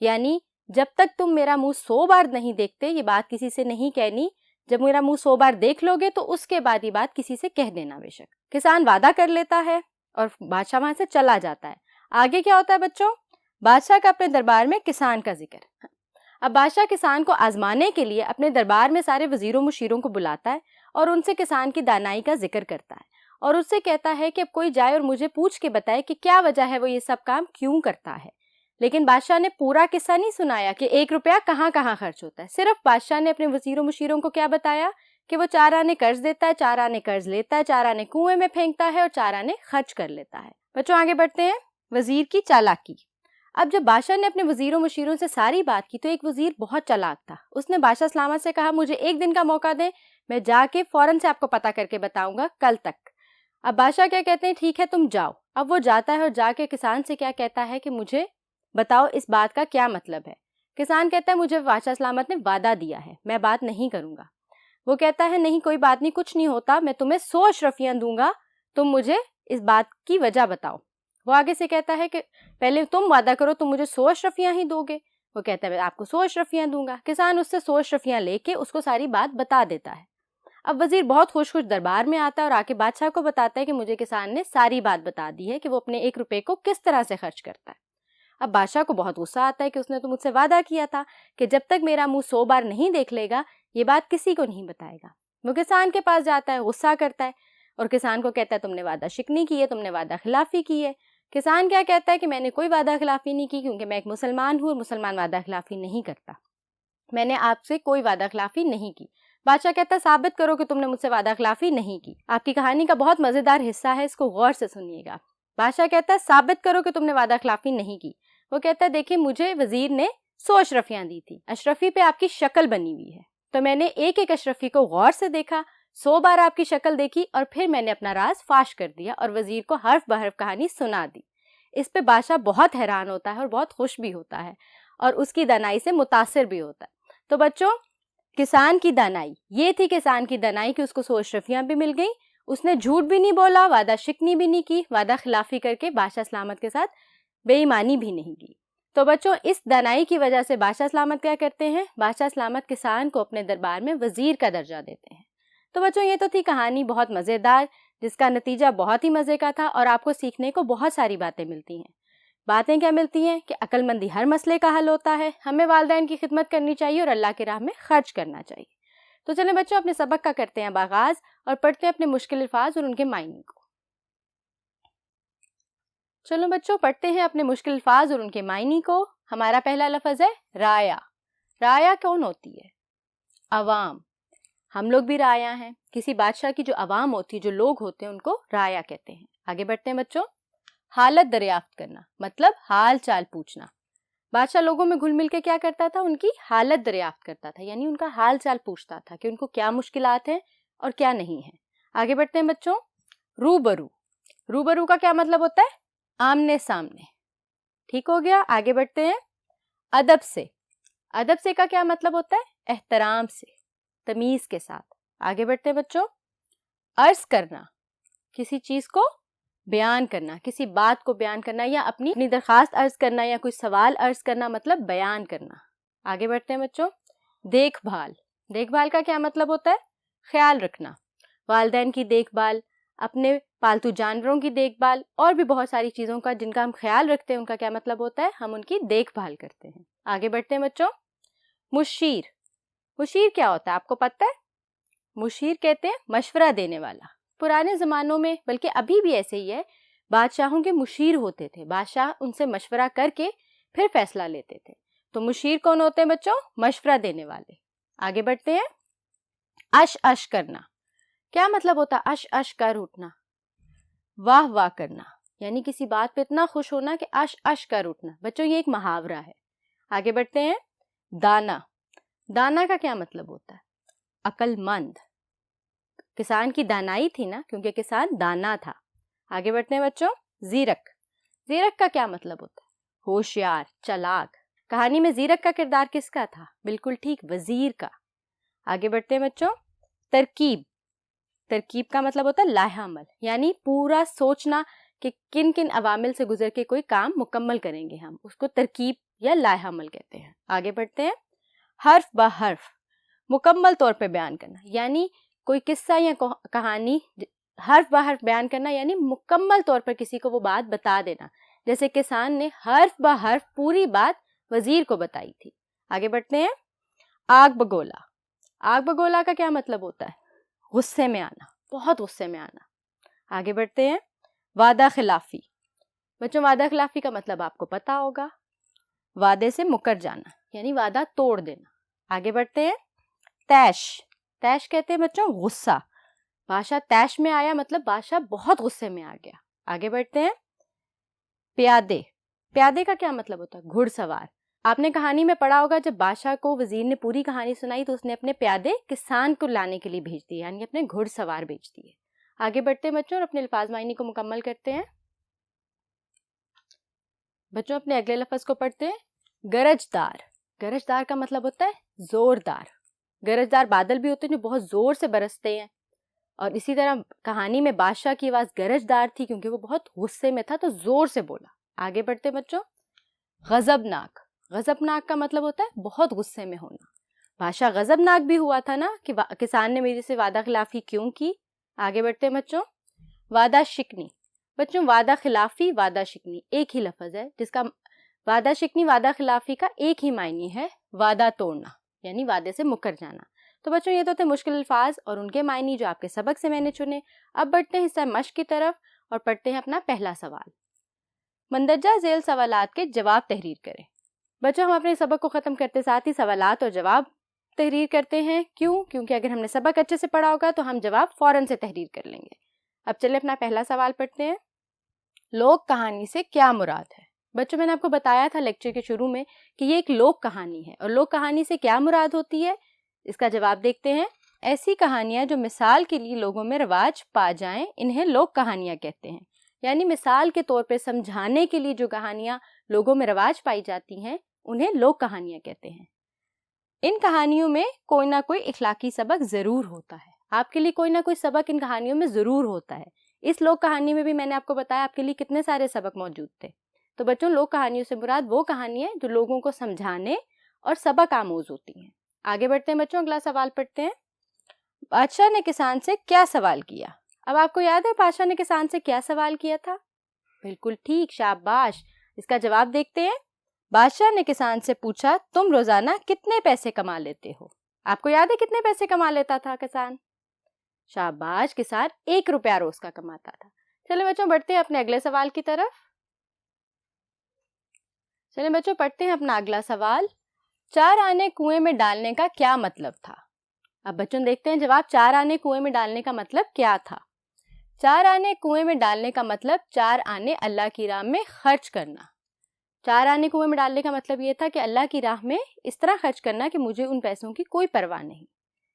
یعنی جب تک تم میرا منہ 100 بار نہیں دیکھتے یہ بات کسی سے نہیں کہنی، جب میرا منہ 100 بار دیکھ لو گے تو اس کے بعد یہ بات کسی سے کہہ دینا بے شک۔ کسان وعدہ کر لیتا ہے اور بادشاہ وہاں سے چلا جاتا ہے۔ آگے کیا ہوتا ہے بچوں؟ بادشاہ کا اپنے دربار میں کسان کا ذکر۔ اب بادشاہ کسان کو آزمانے کے لیے اپنے دربار میں سارے وزیروں مشیروں کو بلاتا ہے اور ان سے کسان کی دانائی کا ذکر کرتا ہے اور اس سے کہتا ہے کہ اب کوئی جائے اور مجھے پوچھ کے بتائے کہ کیا وجہ ہے وہ یہ سب کام کیوں کرتا ہے۔ لیکن بادشاہ نے پورا قصہ نہیں سنایا کہ 1 روپیہ کہاں کہاں خرچ ہوتا ہے، صرف بادشاہ نے اپنے وزیروں مشیروں کو کیا بتایا کہ وہ 4 آنے قرض دیتا ہے، 4 آنے قرض لیتا ہے، 4 آنے کنویں میں پھینکتا ہے اور 4 آنے خرچ کر لیتا ہے۔ بچوں آگے بڑھتے ہیں۔ وزیر کی چالاکی۔ اب جب بادشاہ نے اپنے وزیروں مشیروں سے ساری بات کی تو ایک وزیر بہت چالاک تھا۔ اس نے بادشاہ سلامت سے کہا مجھے 1 دن کا موقع دیں، میں جا کے فوراً سے آپ کو پتہ کر کے بتاؤں گا، کل تک۔ اب بادشاہ کیا کہتے ہیں ٹھیک ہے تم جاؤ۔ اب وہ جاتا ہے اور جا کے کسان سے کیا کہتا ہے کہ مجھے بتاؤ اس بات کا کیا مطلب ہے۔ کسان کہتا ہے مجھے بادشاہ سلامت نے وعدہ دیا ہے، میں بات نہیں کروں گا۔ وہ کہتا ہے نہیں کوئی بات نہیں، کچھ نہیں ہوتا، میں تمہیں 100 اشرفیاں دوں گا، تم مجھے اس بات کی وجہ بتاؤ۔ وہ آگے سے کہتا ہے کہ پہلے تم وعدہ کرو تم مجھے 100 اشرفیاں ہی دو گے۔ وہ کہتا ہے میں آپ کو 100 اشرفیاں دوں گا۔ کسان اس سے 100 اشرفیاں لے کے اس کو ساری بات بتا دیتا ہے۔ اب وزیر بہت خوش دربار میں آتا ہے اور آ کے بادشاہ کو بتاتا ہے کہ مجھے کسان نے ساری بات بتا دی ہے کہ وہ اپنے 1 روپے کو کس طرح سے خرچ کرتا ہے۔ اب بادشاہ کو بہت غصہ آتا ہے کہ اس نے تو مجھ سے وعدہ کیا تھا کہ جب تک میرا منہ 100 بار نہیں دیکھ لے گا یہ بات کسی کو نہیں بتائے گا۔ وہ کسان کے پاس جاتا ہے، غصہ کرتا ہے اور کسان کو کہتا ہے تم نے وعدہ شکنی کی ہے، تم نے وعدہ خلافی کی ہے۔ کسان کیا کہتا ہے کہ میں نے کوئی وعدہ خلافی نہیں کی کیونکہ میں ایک مسلمان ہوں اور مسلمان وعدہ خلافی نہیں کرتا، میں نے آپ سے کوئی وعدہ خلافی نہیں کی۔ بادشاہ کہتا ہے ثابت کرو کہ تم نے مجھ سے وعدہ خلافی نہیں کی۔ آپ کی کہانی کا بہت مزیدار حصہ ہے، اس کو غور سے سنیے گا۔ بادشاہ کہتا ہے ثابت کرو کہ تم نے وعدہ خلافی نہیں کی۔ وہ کہتا ہے دیکھیں مجھے وزیر نے 100 اشرفیاں دی تھی، اشرفی پہ آپ کی شکل بنی ہوئی ہے تو میں نے ایک ایک اشرفی کو غور سے دیکھا، 100 بار آپ کی شکل دیکھی اور پھر میں نے اپنا راز فاش کر دیا اور وزیر کو حرف بحرف کہانی سنا دی۔ اس پہ بادشاہ بہت حیران ہوتا ہے اور بہت خوش بھی ہوتا ہے اور اس کی دانائی سے متاثر بھی ہوتا ہے۔ تو بچوں کسان کی دانائی یہ تھی، کسان کی دانائی کہ اس کو 100 اشرفیاں بھی مل گئیں، اس نے جھوٹ بھی نہیں بولا، وعدہ شکنی بھی نہیں کی، وعدہ خلافی کر کے بادشاہ سلامت کے ساتھ بے ایمانی بھی نہیں کی۔ تو بچوں اس دانائی کی وجہ سے بادشاہ سلامت کیا کرتے ہیں؟ بادشاہ سلامت کسان کو اپنے دربار میں وزیر کا درجہ دیتے ہیں۔ تو بچوں یہ تو تھی کہانی بہت مزیدار جس کا نتیجہ بہت ہی مزے کا تھا اور آپ کو سیکھنے کو بہت ساری باتیں ملتی ہیں۔ باتیں کیا ملتی ہیں کہ عقل مندی ہر مسئلے کا حل ہوتا ہے، ہمیں والدین کی خدمت کرنی چاہیے اور اللہ کی راہ میں خرچ کرنا چاہیے۔ تو چلیں بچوں اپنے سبق کا کرتے ہیں آغاز اور پڑھتے ہیں اپنے مشکل الفاظ اور ان کے معنی کو۔ چلو بچوں پڑھتے ہیں اپنے مشکل الفاظ اور ان کے معنی کو۔ ہمارا پہلا لفظ ہے رایا۔ رایا کون ہوتی ہے؟ عوام۔ ہم لوگ بھی رایا ہیں، کسی بادشاہ کی جو عوام ہوتی ہے، جو لوگ ہوتے ہیں ان کو رایا کہتے ہیں۔ آگے بڑھتے ہیں بچوں۔ حالت دریافت کرنا مطلب حال چال پوچھنا۔ بادشاہ لوگوں میں گھل مل کے کیا کرتا تھا؟ ان کی حالت دریافت کرتا تھا، یعنی ان کا حال چال پوچھتا تھا کہ ان کو کیا مشکلات ہیں اور کیا نہیں ہیں۔ آگے بڑھتے ہیں بچوں۔ روبرو۔ روبرو کا کیا مطلب ہوتا ہے؟ آمنے سامنے۔ ٹھیک ہو گیا۔ آگے بڑھتے ہیں۔ ادب سے۔ ادب سے کا کیا مطلب ہوتا ہے؟ احترام سے، تمیز کے ساتھ۔ آگے بڑھتے ہیں بچوں۔ عرض کرنا، کسی چیز کو بیان کرنا، کسی بات کو بیان کرنا یا اپنی درخواست عرض کرنا یا کوئی سوال عرض کرنا مطلب بیان کرنا۔ آگے بڑھتے ہیں بچوں۔ دیکھ بھال۔ دیکھ بھال کا کیا مطلب ہوتا ہے؟ خیال رکھنا، والدین کی دیکھ بھال، اپنے پالتو جانوروں کی دیکھ بھال اور بھی بہت ساری چیزوں کا جن کا ہم خیال رکھتے ہیں ان کا کیا مطلب ہوتا ہے؟ ہم ان کی دیکھ بھال کرتے ہیں۔ آگے بڑھتے ہیں بچوں۔ مشیر۔ مشیر کیا ہوتا ہے آپ کو پتہ ہے؟ مشیر کہتے ہیں مشورہ دینے والا۔ پرانے زمانوں میں بلکہ ابھی بھی ایسے ہی ہے، بادشاہوں کے مشیر ہوتے تھے، بادشاہ ان سے مشورہ کر کے پھر فیصلہ لیتے تھے۔ تو مشیر کون ہوتے ہیں بچوں؟ مشورہ دینے والے۔ آگے بڑھتے ہیں۔ اش اش کرنا۔ کیا مطلب ہوتا ہے اش اش کر اٹھنا؟ واہ واہ کرنا، یعنی کسی بات پہ اتنا خوش ہونا کہ اش اش کر اٹھنا۔ بچوں یہ ایک محاورہ ہے۔ آگے بڑھتے ہیں۔ دانا۔ دانا کا کیا مطلب ہوتا ہے؟ عقل مند۔ کسان کی دانائی تھی نا، کیونکہ کسان دانا تھا۔ آگے بڑھتے ہیں بچوں۔ زیرک۔ زیرک کا کیا مطلب ہوتا ہے؟ ہوشیار، چلاک۔ کہانی میں زیرک کا کردار کس کا تھا؟ بالکل ٹھیک، وزیر کا۔ آگے بڑھتے ہیں بچوں۔ ترکیب۔ ترکیب کا مطلب ہوتا ہے لاہ عمل، یعنی پورا سوچنا کہ کن کن عوامل سے گزر کے کوئی کام مکمل کریں گے ہم، اس کو ترکیب یا لائحہ عمل کہتے ہیں. آگے بڑھتے ہیں. حرف بہ حرف مکمل طور پہ بیان کرنا، یعنی کوئی قصہ یا کہانی حرف بہ حرف بیان کرنا، یعنی مکمل طور پر کسی کو وہ بات بتا دینا. جیسے کسان نے حرف بہ حرف پوری بات وزیر کو بتائی تھی. آگے بڑھتے ہیں. آگ بگولا. آگ بگولا کا کیا مطلب ہوتا ہے؟ غصے میں آنا، بہت غصے میں آنا. آگے بڑھتے ہیں. وعدہ خلافی. بچوں وعدہ خلافی کا مطلب آپ کو پتا ہوگا، وعدے سے مکر جانا یعنی وعدہ توڑ دینا. آگے بڑھتے ہیں. تیش. تیش کہتے ہیں بچوں غصہ. بادشاہ تیش میں آیا مطلب بادشاہ بہت غصے میں آ گیا. آگے بڑھتے ہیں. پیادے. پیادے کا کیا مطلب ہوتا ہے؟ گھڑ سوار. آپ نے کہانی میں پڑھا ہوگا جب بادشاہ کو وزیر نے پوری کہانی سنائی تو اس نے اپنے پیادے کسان کو لانے کے لیے بھیج دیے، یعنی اپنے گھڑ سوار بھیج دیے. آگے بڑھتے ہیں بچوں اور اپنے الفاظ معنی کو مکمل کرتے ہیں. بچوں اپنے اگلے لفظ کو پڑھتے ہیں. گرجدار. گرجدار کا مطلب ہوتا ہے زوردار. گرجدار بادل بھی ہوتے ہیں جو بہت زور سے برستے ہیں، اور اسی طرح کہانی میں بادشاہ کی آواز گرجدار تھی کیونکہ وہ بہت غصے میں تھا تو زور سے بولا. آگے بڑھتے بچوں. غضبناک. غضبناک کا مطلب ہوتا ہے بہت غصے میں ہونا. بادشاہ غضبناک بھی ہوا تھا نا کہ کسان نے میرے سے وعدہ خلافی کیوں کی. آگے بڑھتے بچوں. وعدہ شکنی. بچوں وعدہ خلافی وعدہ شکنی ایک ہی لفظ ہے جس کا وعدہ شکنی وعدہ خلافی کا ایک ہی معنی ہے وعدہ توڑنا یعنی وعدے سے مکر جانا. تو بچوں یہ تو تھے مشکل الفاظ اور ان کے معنی جو آپ کے سبق سے میں نے چنے. اب بڑھتے ہیں حصہ مشق کی طرف اور پڑھتے ہیں اپنا پہلا سوال. مندرجہ ذیل سوالات کے جواب تحریر کریں. بچوں ہم اپنے سبق کو ختم کرتے ساتھ ہی سوالات اور جواب تحریر کرتے ہیں. کیوں؟ کیونکہ اگر ہم نے سبق اچھے سے پڑھا ہوگا تو ہم جواب فوراً سے تحریر کر لیں گے. اب چلے اپنا پہلا سوال پڑھتے ہیں. لوک کہانی سے کیا مراد ہے؟ بچوں میں نے آپ کو بتایا تھا لیکچر کے شروع میں کہ یہ ایک لوک کہانی ہے اور لوک کہانی سے کیا مراد ہوتی ہے، اس کا جواب دیکھتے ہیں. ایسی کہانیاں جو مثال کے لیے لوگوں میں رواج پا جائیں انہیں لوک کہانیاں کہتے ہیں. یعنی مثال کے طور پہ سمجھانے کے لیے جو کہانیاں لوگوں میں رواج پائی جاتی ہیں انہیں لوک کہانیاں کہتے ہیں. ان کہانیوں میں کوئی نہ کوئی اخلاقی سبق ضرور ہوتا ہے. آپ کے لیے کوئی نہ کوئی سبق ان کہانیوں میں ضرور ہوتا ہے. اس لوک کہانی میں بھی میں نے آپ کو بتایا آپ کے لیے کتنے سارے سبق موجود تھے. تو بچوں لوک کہانیوں سے مراد وہ کہانی ہے جو لوگوں کو سمجھانے اور سبق آموز ہوتی ہیں. آگے بڑھتے ہیں بچوں اگلا سوال پڑھتے ہیں. بادشاہ نے کسان سے کیا سوال کیا؟ اب آپ کو یاد ہے بادشاہ نے کسان سے کیا سوال کیا تھا؟ بالکل ٹھیک، شاباش. اس کا جواب دیکھتے ہیں. بادشاہ نے کسان سے پوچھا تم روزانہ کتنے پیسے کما لیتے ہو؟ آپ کو یاد ہے کتنے پیسے کما لیتا تھا کسان؟ شاباش، کسان 1 روپیہ روز کا کماتا تھا. چلیں بچوں بڑھتے ہیں اپنے اگلے سوال کی طرف. چلیں بچوں پڑھتے ہیں اپنا اگلا سوال. 4 آنے کنویں میں ڈالنے کا کیا مطلب تھا؟ اب بچوں دیکھتے ہیں جواب. 4 آنے کنویں میں ڈالنے کا مطلب کیا تھا؟ 4 آنے کنویں میں ڈالنے کا مطلب 4 آنے اللہ کی راہ میں خرچ کرنا. 4 آنے کنویں میں ڈالنے کا مطلب یہ تھا کہ اللہ کی راہ میں اس طرح خرچ کرنا کہ مجھے ان پیسوں کی کوئی پرواہ نہیں.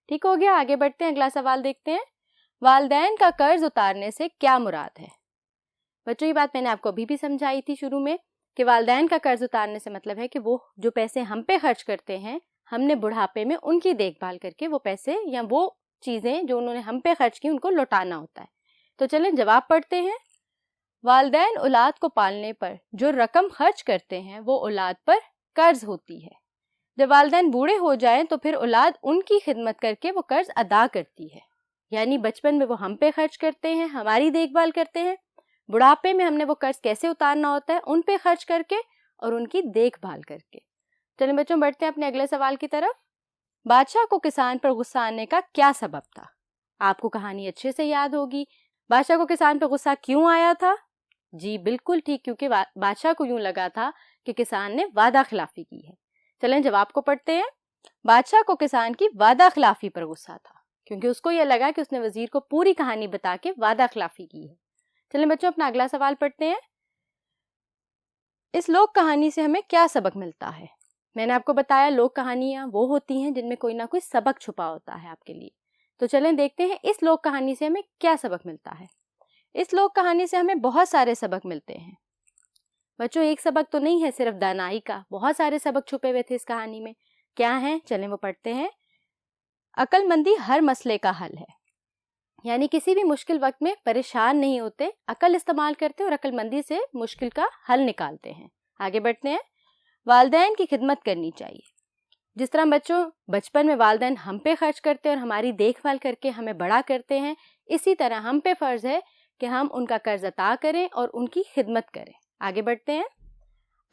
ٹھیک ہو گیا. آگے بڑھتے ہیں اگلا سوال دیکھتے ہیں. والدین کا قرض اتارنے سے کیا مراد ہے؟ بچوں یہ بات میں نے آپ کو ابھی بھی سمجھائی تھی شروع میں کہ والدین کا قرض اتارنے سے مطلب ہے کہ وہ جو پیسے ہم پہ خرچ کرتے ہیں ہم نے بڑھاپے میں ان کی دیکھ بھال کر کے وہ پیسے یا وہ چیزیں جو انہوں نے ہم پہ خرچ کی ان کو لوٹانا ہوتا ہے. تو چلیں جواب پڑھتے ہیں. والدین اولاد کو پالنے پر جو رقم خرچ کرتے ہیں وہ اولاد پر قرض ہوتی ہے. جب والدین بوڑھے ہو جائیں تو پھر اولاد ان کی خدمت کر کے وہ قرض ادا کرتی ہے. یعنی بچپن میں وہ ہم پہ خرچ کرتے ہیں، ہماری دیکھ بھال کرتے ہیں. بڑھاپے میں ہم نے وہ قرض کیسے اتارنا ہوتا ہے؟ ان پہ خرچ کر کے اور ان کی دیکھ بھال کر کے. چلیں بچوں بڑھتے ہیں اپنے اگلے سوال کی طرف. بادشاہ کو کسان پر غصہ آنے کا کیا سبب تھا؟ آپ کو کہانی اچھے سے یاد ہوگی. بادشاہ کو کسان پر غصہ کیوں آیا تھا؟ جی بالکل ٹھیک، کیونکہ بادشاہ کو یوں لگا تھا کہ کسان نے وعدہ خلافی کی ہے. چلیں جواب کو پڑھتے ہیں. بادشاہ کو کسان کی وعدہ خلافی پر غصہ تھا کیونکہ اس کو یہ لگا کہ اس نے وزیر کو پوری کہانی بتا کے وعدہ خلافی کی ہے. چلیں بچوں اپنا اگلا سوال پڑھتے ہیں. اس لوک کہانی سے ہمیں کیا سبق ملتا ہے؟ میں نے آپ کو بتایا لوک کہانیاں وہ ہوتی ہیں جن میں کوئی نہ کوئی سبق چھپا ہوتا ہے آپ کے لیے. تو چلیں دیکھتے ہیں اس لوک کہانی سے ہمیں کیا سبق ملتا ہے. اس لوک کہانی سے ہمیں بہت سارے سبق ملتے ہیں. بچوں ایک سبق تو نہیں ہے صرف دانائی کا، بہت سارے سبق چھپے ہوئے تھے اس کہانی میں. کیا ہیں؟ چلیں وہ پڑھتے ہیں. عقل مندی ہر مسئلے کا حل ہے. یعنی کسی بھی مشکل وقت میں پریشان نہیں ہوتے، عقل استعمال کرتے اور عقل مندی سے مشکل کا حل نکالتے ہیں. آگے بڑھتے ہیں. والدین کی خدمت کرنی چاہیے. جس طرح بچوں بچپن میں والدین ہم پہ خرچ کرتے ہیں اور ہماری دیکھ بھال کر کے ہمیں بڑا کرتے ہیں، اسی طرح ہم پہ فرض ہے کہ ہم ان کا قرض ادا کریں اور ان کی خدمت کریں. آگے بڑھتے ہیں.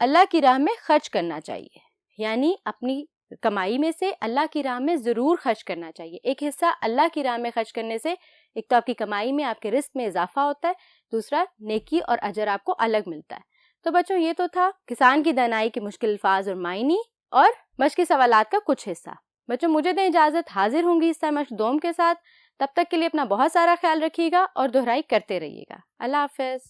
اللہ کی راہ میں خرچ کرنا چاہیے، یعنی اپنی کمائی میں سے اللہ کی راہ میں ضرور خرچ کرنا چاہیے. ایک حصہ اللہ کی راہ میں خرچ کرنے سے ایک تو آپ کی کمائی میں، آپ کے رزق میں اضافہ ہوتا ہے، دوسرا نیکی اور اجر آپ کو الگ ملتا ہے. تو بچوں یہ تو تھا کسان کی دانائی کے مشکل الفاظ اور معنی اور مشق سوالات کا کچھ حصہ. بچوں مجھے دیں اجازت، حاضر ہوں گی اس طرح مشق دوم کے ساتھ. تب تک کے لیے اپنا بہت سارا خیال رکھیے گا اور دہرائی کرتے رہیے گا. اللہ حافظ.